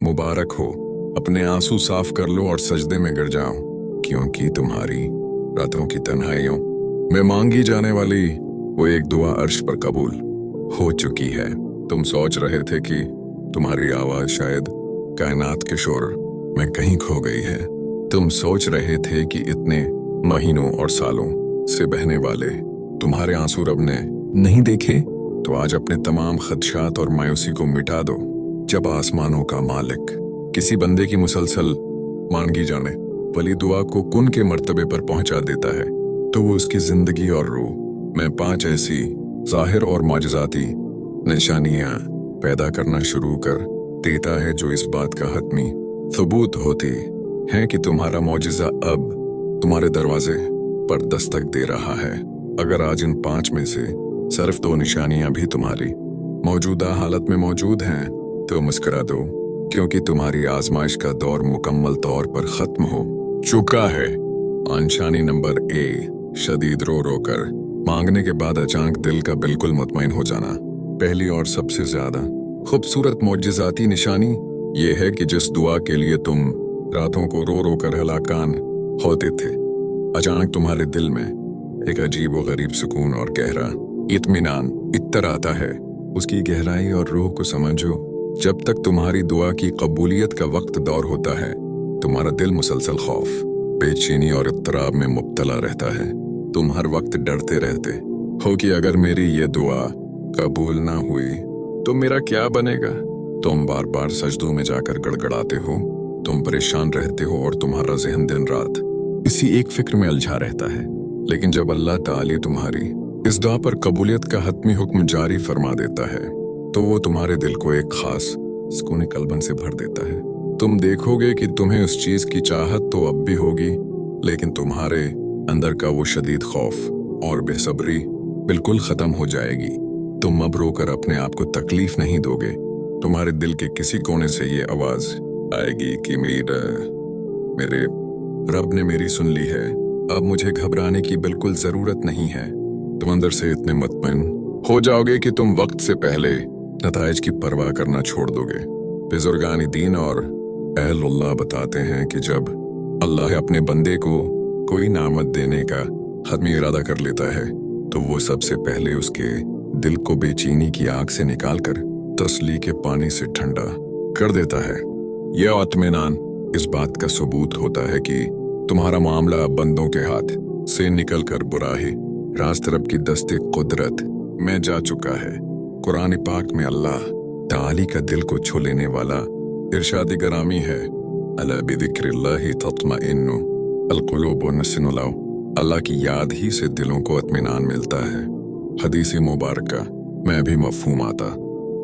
मुबारक हो। अपने आंसू साफ कर लो और सजदे में गिर जाओ, क्योंकि तुम्हारी रातों की तन्हाइयों में मांगी जाने वाली वो एक दुआ अर्श पर कबूल हो चुकी है। तुम सोच रहे थे कि तुम्हारी आवाज शायद कायनात के शोर में कहीं खो गई है। तुम सोच रहे थे कि इतने महीनों और सालों से बहने वाले तुम्हारे आंसू रब ने नहीं देखे। तो आज अपने तमाम खदशात और मायूसी को मिटा दो। जब आसमानों का मालिक किसी बंदे की मुसलसल मांगी जाने वाली दुआ को कुन के मर्तबे पर पहुंचा देता है, तो वो उसकी जिंदगी और रूह में 5 ऐसी जाहिर और मौजज़ाती निशानियां पैदा करना शुरू कर देता है जो इस बात का हतमी सबूत होती है कि तुम्हारा मौजज़ा अब तुम्हारे दरवाजे पर दस्तक दे रहा है। अगर आज इन 5 में से सिर्फ 2 निशानियां भी तुम्हारी मौजूदा हालत में मौजूद हैं, तो मुस्कुरा दो, क्योंकि तुम्हारी आजमाइश का दौर मुकम्मल तौर पर खत्म हो चुका है। निशानी नंबर ए, शदीद रो रो कर मांगने के बाद अचानक दिल का बिल्कुल मुतमईन हो जाना। पहली और सबसे ज्यादा खूबसूरत मौजज़ाती निशानी ये है कि जिस दुआ के लिए तुम रातों को रो रो कर हलाकान होते थे, अचानक तुम्हारे दिल में एक अजीब व गरीब सुकून और गहरा इत्मीनान इतर आता है। उसकी गहराई और रूह को समझो। जब तक तुम्हारी दुआ की कबूलियत का वक्त दौर होता है, तुम्हारा दिल मुसलसल खौफ, बेचैनी और इत्तराब में मुब्तला रहता है। तुम हर वक्त डरते रहते हो कि अगर मेरी ये दुआ कबूल ना हुई तो मेरा क्या बनेगा। तुम बार बार सजदों में जाकर गड़गड़ाते हो, तुम परेशान रहते हो और तुम्हारा ज़हन दिन रात इसी एक फिक्र में उलझा रहता है। लेकिन जब अल्लाह ताली तुम्हारी इस दुआ पर कबूलियत का हतमी हुक्म जारी फरमा देता है, तो वो तुम्हारे दिल को एक खास सुकून कल्बन से भर देता है। तुम देखोगे कि तुम्हें उस चीज की चाहत तो अब भी होगी, लेकिन तुम्हारे अंदर का वो शदीद खौफ और बेसब्री बिल्कुल खत्म हो जाएगी। तुम अब रोकर अपने आप को तकलीफ नहीं दोगे। तुम्हारे दिल के किसी कोने से ये आवाज आएगी कि मेरे रब ने मेरी सुन ली है, अब मुझे घबराने की बिल्कुल जरूरत नहीं है। तुम अंदर से इतने मुतमईन हो जाओगे कि तुम वक्त से पहले नताइज की परवाह करना छोड़ दोगे। बुजुर्गानी दीन और अहलुल्लाह बताते हैं कि जब अल्लाह अपने बंदे को कोई नामत देने का हतमी इरादा कर लेता है, तो वो सबसे पहले उसके दिल को बेचैनी की आग से निकालकर तसली के पानी से ठंडा कर देता है। यह इत्मीनान इस बात का सबूत होता है कि तुम्हारा मामला बंदों के हाथ से निकलकर बुराही रास्त रब की दस्ते कुदरत में जा चुका है। कुरान पाक में अल्लाह ताली का दिल को छू लेने वाला इरशाद गरामी है, अला बिदिक्रिल्लाहि तत्मइन्नु अलकुलूब नस्नुलाओ। अल्लाह की याद ही से दिलों को इत्मीनान मिलता है। हदीस मुबारका में भी मफहूम आता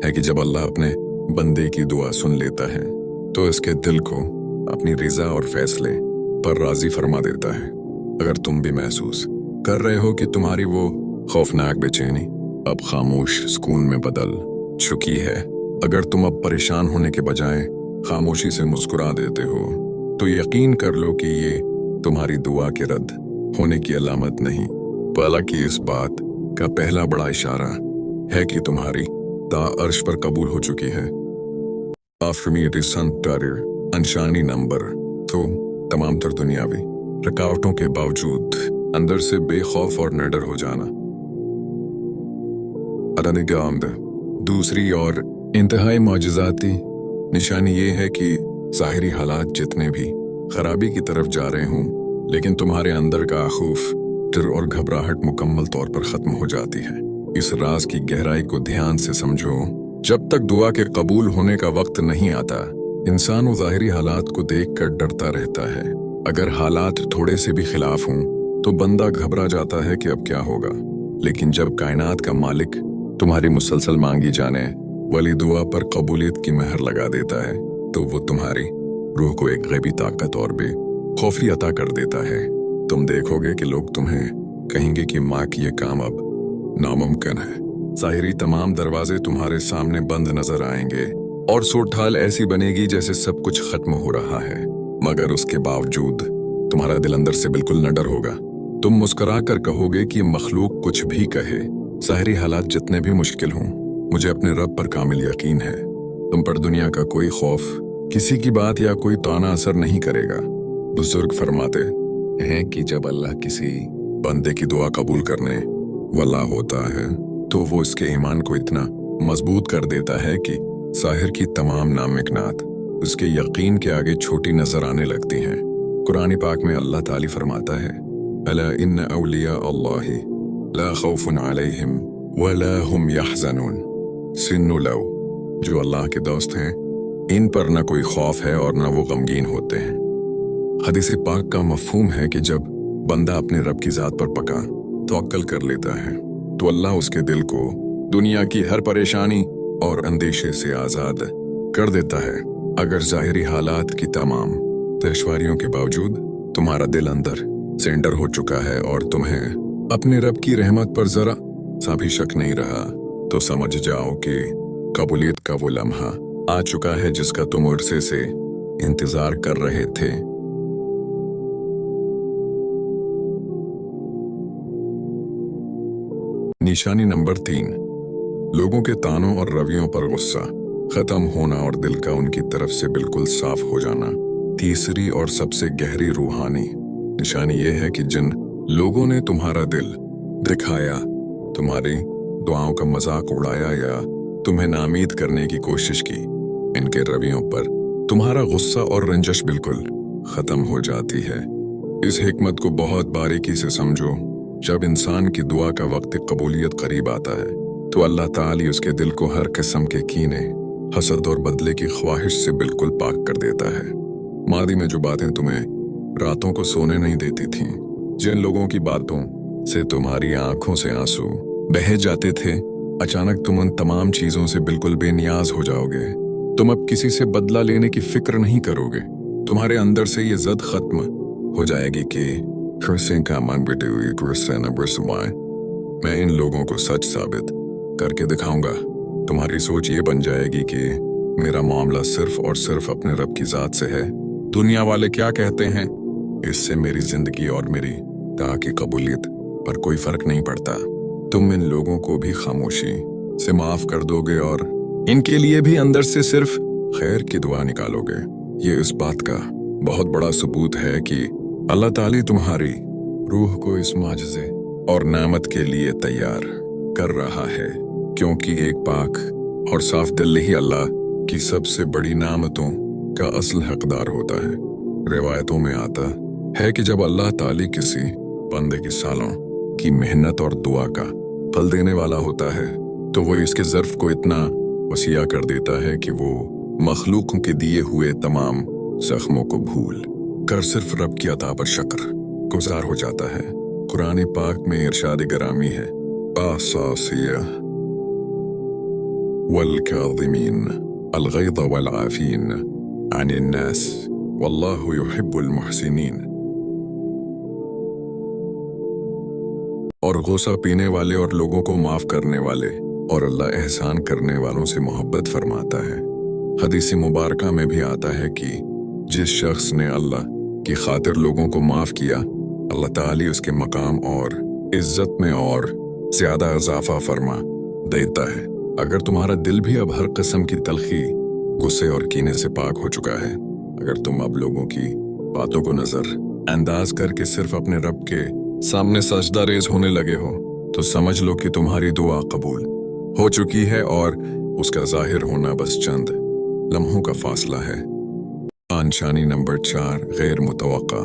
है कि जब अल्लाह अपने बंदे की दुआ सुन लेता है, तो इसके दिल को अपनी रिजा और फैसले पर राजी फरमा देता है। अगर तुम भी महसूस कर रहे हो कि तुम्हारी वो खौफनाक बेचैनी अब खामोश सुकून में बदल चुकी है, अगर तुम अब परेशान होने के बजाय खामोशी से मुस्कुरा देते हो, तो यकीन कर लो कि ये तुम्हारी दुआ के रद्द होने की अलामत नहीं, बल्कि इस बात का पहला बड़ा इशारा है कि तुम्हारी दुआ अर्श पर कबूल हो चुकी है। निशानी नंबर 2, तमाम तर दुनियावी रुकावटों के बावजूद अंदर से बेखौफ और निडर हो जाना। दूसरी और इंतहाई मौजज़ाती निशानी ये है कि ज़ाहिरी हालात जितने भी खराबी की तरफ जा रहे हों, लेकिन तुम्हारे अंदर का खौफ, डर और घबराहट मुकम्मल तौर पर खत्म हो जाती है। इस राज की गहराई को ध्यान से समझो। जब तक दुआ के कबूल होने का वक्त नहीं आता, इंसान वो ज़ाहिरी हालात को देखकर डरता रहता है। अगर हालात थोड़े से भी खिलाफ हों, तो बंदा घबरा जाता है कि अब क्या होगा। लेकिन जब कायनात का मालिक तुम्हारी मुसलसल मांगी जाने वाली दुआ पर कबूलियत की मेहर लगा देता है, तो वो तुम्हारी रूह को एक गैबी ताकत और बेखौफी अता कर देता है। तुम देखोगे कि लोग तुम्हें कहेंगे कि माँ की ये काम अब नामुमकिन है। ज़ाहिरी तमाम दरवाजे तुम्हारे सामने बंद नजर आएंगे और सूरत-हाल ऐसी बनेगी जैसे सब कुछ खत्म हो रहा है, मगर उसके बावजूद तुम्हारा दिल अंदर से बिल्कुल न डर होगा। तुम मुस्कुरा कर कहोगे कि मखलूक कुछ भी कहे, ज़ाहिरी हालात जितने भी मुश्किल हों, मुझे अपने रब पर कामिल यकीन है। तुम पर दुनिया का कोई खौफ किसी की बात या कोई ताना असर नहीं करेगा। बुजुर्ग फरमाते हैं कि जब अल्लाह किसी बंदे की दुआ कबूल करने वाला होता है तो वो इसके ईमान को इतना मजबूत कर देता है कि ज़ाहिर की तमाम नामुमकिनात उसके यकीन के आगे छोटी नजर आने लगती हैं। कुरान पाक में अल्लाह ताली फरमाता है, अला इन्न औलिया अल्लाहि ला खौफुन अलैहिम वला हुम यहज़नून। सिन्नु लो, जो अल्लाह के दोस्त हैं इन पर न कोई खौफ है और न वो गमगीन होते हैं। हदीस पाक का मफहूम है कि जब बंदा अपने रब की ज़ात पर पका तवक्कल कर लेता है तो अल्लाह उसके दिल को दुनिया की हर परेशानी और अंदेशे से आज़ाद कर देता है। अगर ज़ाहिरी हालात की तमाम दुश्वारियों के बावजूद तुम्हारा दिल अंदर सेंटर हो चुका है और तुम्हें अपने रब की रहमत पर ज़रा सा भी शक नहीं रहा, तो समझ जाओ कि कबूलियत का वो लम्हा आ चुका है जिसका तुम अरसे से इंतज़ार कर रहे थे। निशानी नंबर 3, लोगों के तानों और रवियों पर गुस्सा खत्म होना और दिल का उनकी तरफ से बिल्कुल साफ हो जाना। तीसरी और सबसे गहरी रूहानी निशानी यह है कि जिन लोगों ने तुम्हारा दिल दिखाया, तुम्हारी दुआओं का मजाक उड़ाया या तुम्हें नामीद करने की कोशिश की, इनके रवियों पर तुम्हारा गुस्सा और रंजश बिल्कुल खत्म हो जाती है। इस हिकमत को बहुत बारीकी से समझो। जब इंसान की दुआ का वक्त कबूलियत करीब आता है तो अल्लाह ताली उसके दिल को हर किस्म के कीने, हसद और बदले की ख्वाहिश से बिल्कुल पाक कर देता है। मादी में जो बातें तुम्हें रातों को सोने नहीं देती थीं, जिन लोगों की बातों से तुम्हारी आंखों से आंसू बह जाते थे, अचानक तुम उन तमाम चीजों से बिल्कुल बेनियाज हो जाओगे। तुम अब किसी से बदला लेने की फिक्र नहीं करोगे। तुम्हारे अंदर से ये जद खत्म हो जाएगी कि मैं इन लोगों को सच साबित करके दिखाऊंगा। तुम्हारी सोच ये बन जाएगी कि मेरा मामला सिर्फ और सिर्फ अपने रब की जात से है। दुनिया वाले क्या कहते हैं, इससे मेरी जिंदगी और मेरी दुआ की कबूलियत पर कोई फर्क नहीं पड़ता। तुम इन लोगों को भी खामोशी से माफ कर दोगे और इनके लिए भी अंदर से सिर्फ खैर की दुआ निकालोगे। ये इस बात का बहुत बड़ा सबूत है कि अल्लाह ताली तुम्हारी रूह को इस माजज़े और नामत के लिए तैयार कर रहा है, क्योंकि एक पाक और साफ दिल ही अल्लाह की सबसे बड़ी नामतों का असल हकदार होता है। रिवायतों में आता है कि जब अल्लाह ताली किसी बंदे की सालों की मेहनत और दुआ का फल देने वाला होता है तो वो इसके ज़र्फ को इतना वसीया कर देता है कि वो मखलूकों के दिए हुए तमाम जख्मों को भूल कर सिर्फ रब की अता पर शक्र गुजार हो जाता है। कुरान पाक में इरशाद गरामी है, आसासिया वल काज़िमीन अल गैज़ वल आफीन अनिन नास वल्लाहु युहिब्बुल मुहसिनीन। और गुस्सा पीने वाले और लोगों को माफ करने वाले और अल्लाह एहसान करने वालों से मोहब्बत फरमाता है। हदीस मुबारका में भी आता है कि जिस शख्स ने अल्लाह की खातिर लोगों को माफ किया, अल्लाह ताली उसके मकाम और इज्जत में और ज्यादा इजाफा फरमा देता है। अगर तुम्हारा दिल भी अब हर किस्म की तलखी, गुस्से और कीने से पाक हो चुका है, अगर तुम अब लोगों की बातों को नजर अंदाज करके सिर्फ अपने रब के सामने सजदा रेज होने लगे हो, तो समझ लो कि तुम्हारी दुआ कबूल हो चुकी है और उसका जाहिर होना बस चंद लम्हों का फासला है। निशानी नंबर 4, गैर मुतवक्का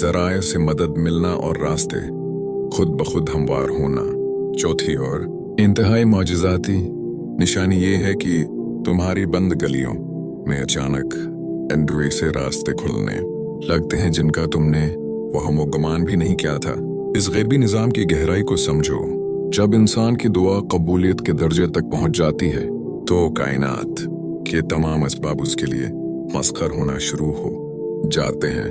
ज़राए से मदद मिलना और रास्ते खुद ब खुद हमवार होना। चौथी और इंतहाई मौजिज़ाती निशानी ये है कि तुम्हारी बंद गलियों में अचानक अंधेरे से रास्ते खुलने लगते हैं जिनका तुमने वहम व गुमान भी नहीं किया था। इस गैबी निज़ाम की गहराई को समझो। जब इंसान की दुआ कबूलियत के दर्जे तक पहुंच जाती है तो कायनात के तमाम असबाब उसके लिए मस्खर होना शुरू हो जाते हैं।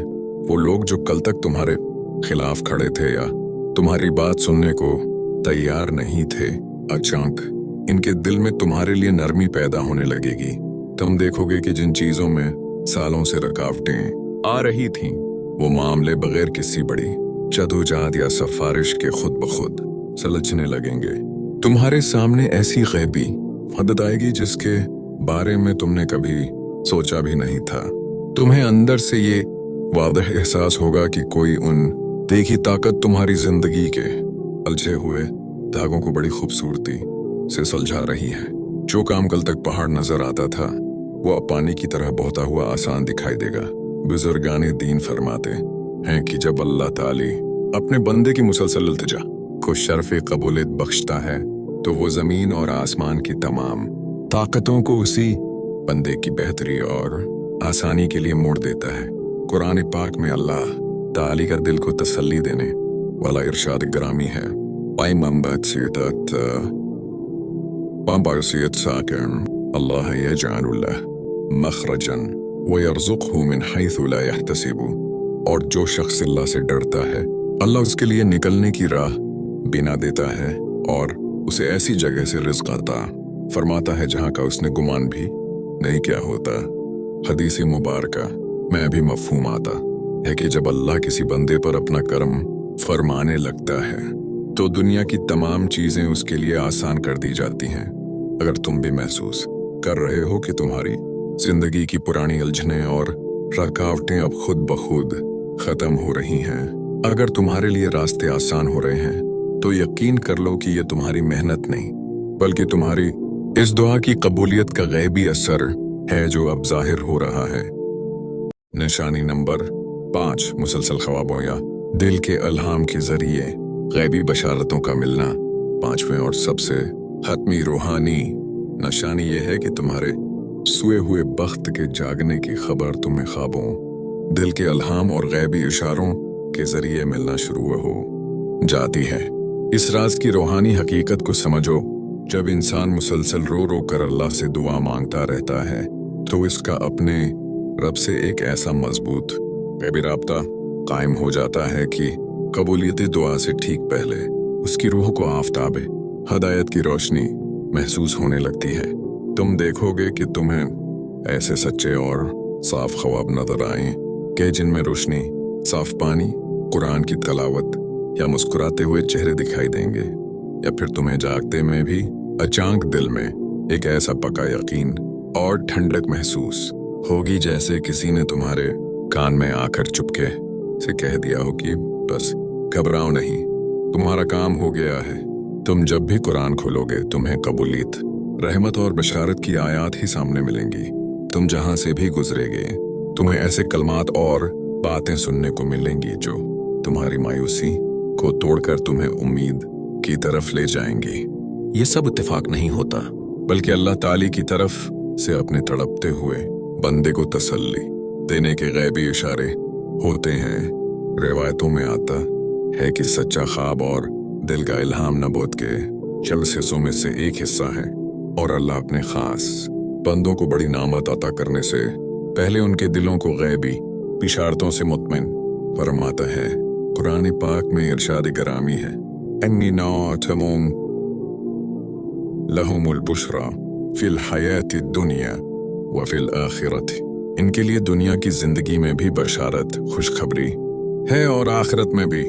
वो लोग जो कल तक तुम्हारे खिलाफ खड़े थे या तुम्हारी बात सुनने को तैयार नहीं थे, अचानक इनके दिल में तुम्हारे लिए नरमी पैदा होने लगेगी। तुम देखोगे कि जिन चीजों में सालों से रुकावटें आ रही थीं, वो मामले बगैर किसी बड़ी जदोजहद या सिफारिश के खुद ब खुद सुलझने लगेंगे। तुम्हारे सामने ऐसी गैबी मदद आएगी जिसके बारे में तुमने कभी सोचा भी नहीं था। तुम्हें अंदर से ये वादह एहसास होगा कि कोई उन देखी ताकत तुम्हारी जिंदगी के उलझे हुए धागों को बड़ी खूबसूरती से सुलझा रही है। जो काम कल तक पहाड़ नजर आता था वो अब पानी की तरह बहता हुआ आसान दिखाई देगा। बुजुर्गाने दीन फरमाते हैं कि जब अल्लाह ताली अपने बंदे की मुसलसल इल्तिजा को शर्फ़ कबूलियत बख्शता है तो वो जमीन और आसमान की तमाम ताकतों को उसी बंदे की बेहतरी और आसानी के लिए मोड़ देता है। कुरान पाक में अल्लाह ताली का दिल को तसल्ली देने वाला इरशाद ग्रामी है। अल्लाह यजअलु लहु मखरजन व यरज़ुक़हु मिन हैथु ला यहतसिबु। और जो शख्स अल्लाह से डरता है अल्लाह उसके लिए निकलने की राह बिना देता है और उसे ऐसी जगह से रिज़्क़ अता फरमाता है जहाँ का उसने गुमान भी नहीं क्या होता। हदीस मुबारका में भी मफ़हूम आता है कि जब अल्लाह किसी बंदे पर अपना करम फरमाने लगता है तो दुनिया की तमाम चीज़ें उसके लिए आसान कर दी जाती हैं। अगर तुम भी महसूस कर रहे हो कि तुम्हारी जिंदगी की पुरानी उलझनें और रुकावटें अब खुद ब खुद खत्म हो रही हैं, अगर तुम्हारे लिए रास्ते आसान हो रहे हैं तो यकीन कर लो कि ये तुम्हारी मेहनत नहीं बल्कि तुम्हारी इस दुआ की कबूलियत का गैबी असर है जो अब जाहिर हो रहा है। निशानी नंबर 5, मुसलसल ख्वाबों या दिल के अल्हाम के जरिए गैबी बशारतों का मिलना। 5वें और सबसे हतमी रूहानी निशानी यह है कि तुम्हारे सोए हुए बख्त के जागने की खबर तुम्हें ख्वाबों, दिल के अल्हाम और गैबी इशारों के जरिए मिलना शुरू हो जाती है। इस राज की रूहानी हकीकत को समझो। जब इंसान मुसलसल रो रो कर अल्लाह से दुआ मांगता रहता है तो इसका अपने रब से एक ऐसा मजबूत गैबी राब्ता कायम हो जाता है कि कबूलियत दुआ से ठीक पहले उसकी रूह को आफताब हदायत की रोशनी महसूस होने लगती है। तुम देखोगे कि तुम्हें ऐसे सच्चे और साफ ख्वाब नजर आए कि जिनमें रोशनी, साफ पानी, कुरान की तलावत या मुस्कुराते हुए चेहरे दिखाई देंगे। या फिर तुम्हें जागते में भी अचानक दिल में एक ऐसा पक्का यकीन और ठंडक महसूस होगी जैसे किसी ने तुम्हारे कान में आकर चुपके से कह दिया हो कि बस घबराओ नहीं, तुम्हारा काम हो गया है। तुम जब भी कुरान खोलोगे तुम्हें कबूलियत, रहमत और बशारत की आयात ही सामने मिलेंगी। तुम जहां से भी गुजरेगे तुम्हें ऐसे कलमात और बातें सुनने को मिलेंगी जो तुम्हारी मायूसी को तोड़कर तुम्हें उम्मीद की तरफ ले जाएंगी। ये सब इत्तेफाक नहीं होता बल्कि अल्लाह ताली की तरफ से अपने तड़पते हुए बंदे को तसल्ली देने के गैबी इशारे होते हैं। रिवायतों में आता है कि सच्चा ख्वाब और दिल का इल्हाम नबूवत के चंद हिस्सों में से एक हिस्सा है और अल्लाह अपने खास बंदों को बड़ी नामत अता करने से पहले उनके दिलों को गैबी बिशारतों से मुतमिन फरमाता है। कुरान पाक में इरशाद ग्रामी है, अन्नी नातमुम लहुमुल बुशरा फिल हयाति दुनिया व फिल आखिरत। इनके लिए दुनिया की जिंदगी में भी बशारत, खुशखबरी है और आखिरत में भी।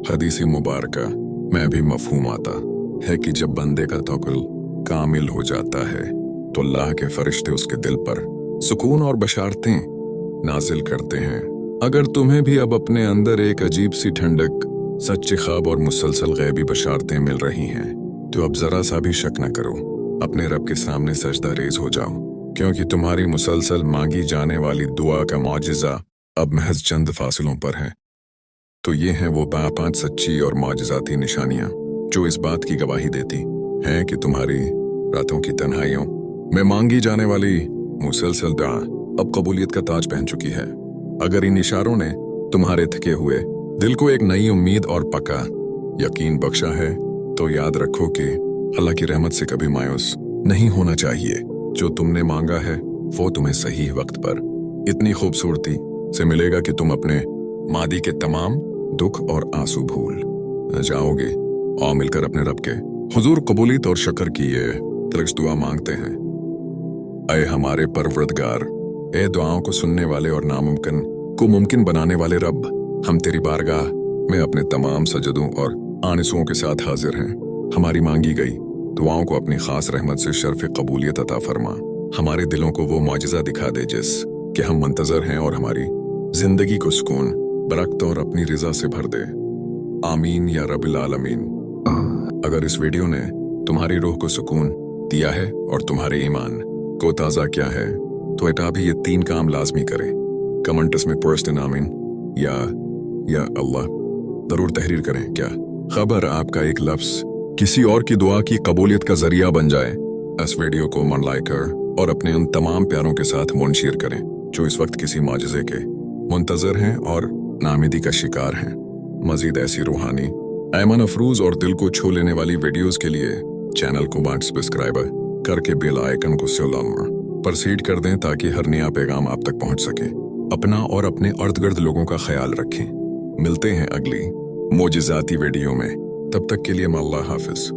हदीस मुबारका में भी मफहूम आता है कि जब बंदे का तवक्कुल कामिल हो जाता है तो अल्लाह के फरिश्ते उसके दिल पर सुकून और बशारतें नाजिल करते हैं। अगर तुम्हें भी अब अपने अंदर एक अजीब सी ठंडक, सच्चे ख्वाब और मुसलसल गैबी बशारतें मिल रही हैं तो अब जरा सा भी शक न करो, अपने रब के सामने सजदा रेज हो जाओ, क्योंकि तुम्हारी मुसलसल मांगी जाने वाली दुआ का मौजिज़ा अब महज चंद फासलों पर है। तो ये हैं वो 5 सच्ची और मौजिज़ाती निशानियां जो इस बात की गवाही देती हैं कि तुम्हारी रातों की तन्हाइयों में मांगी जाने वाली मुसलसल दुआ अब कबूलियत का ताज पहन चुकी है। अगर इन इशारों ने तुम्हारे थके हुए दिल को एक नई उम्मीद और पक्का यकीन बख्शा है तो याद रखो कि अल्लाह की रहमत से कभी मायूस नहीं होना चाहिए। जो तुमने मांगा है वो तुम्हें सही वक्त पर इतनी खूबसूरती से मिलेगा कि तुम अपने मादी के तमाम दुख और आंसू भूल जाओगे और मिलकर अपने रब के हुजूर कबूलियत और शक्र की ये तरक्ष दुआ मांगते हैं। ऐ हमारे परवरदिगार, ए दुआओं को सुनने वाले और नामुमकिन को मुमकिन बनाने वाले रब, हम तेरी बारगाह में अपने तमाम सजदों और आनिसुओं के साथ हाजिर हैं। हमारी मांगी गई दुआओं को अपनी खास रहमत से शर्फ कबूलियत अता फरमा। हमारे दिलों को वो मौजज़ा दिखा दे जिस कि हम मुंतज़र हैं और हमारी जिंदगी को सुकून, बरकत और अपनी रिजा से भर दे। आमीन या रब्बिल आलमीन। अगर इस वीडियो ने तुम्हारी रूह को सुकून दिया है और तुम्हारे ईमान को ताज़ा किया है तो एटा भी ये 3 काम लाजमी करें। कमेंट्स में पर्सन आमीन या अल्लाह जरूर तहरीर करें। क्या खबर आपका एक लफ्ज किसी और की दुआ की कबूलियत का जरिया बन जाए। इस वीडियो को मन लाइक कर और अपने उन तमाम प्यारों के साथ मुनशिर करें जो इस वक्त किसी माजिज़े के मुंतजर हैं और नामिदी का शिकार हैं। मजीद ऐसी रूहानी, ऐमन अफरूज और दिल को छू लेने वाली वीडियोस के लिए चैनल को सब्सक्राइब करके बेल आइकन को परसीड कर दें ताकि हर नया पैगाम आप तक पहुंच सके। अपना और अपने अर्द गिर्द लोगों का ख्याल रखें। मिलते हैं अगली मोजिज़ाती वीडियो में, तब तक के लिए अल्लाह हाफिज।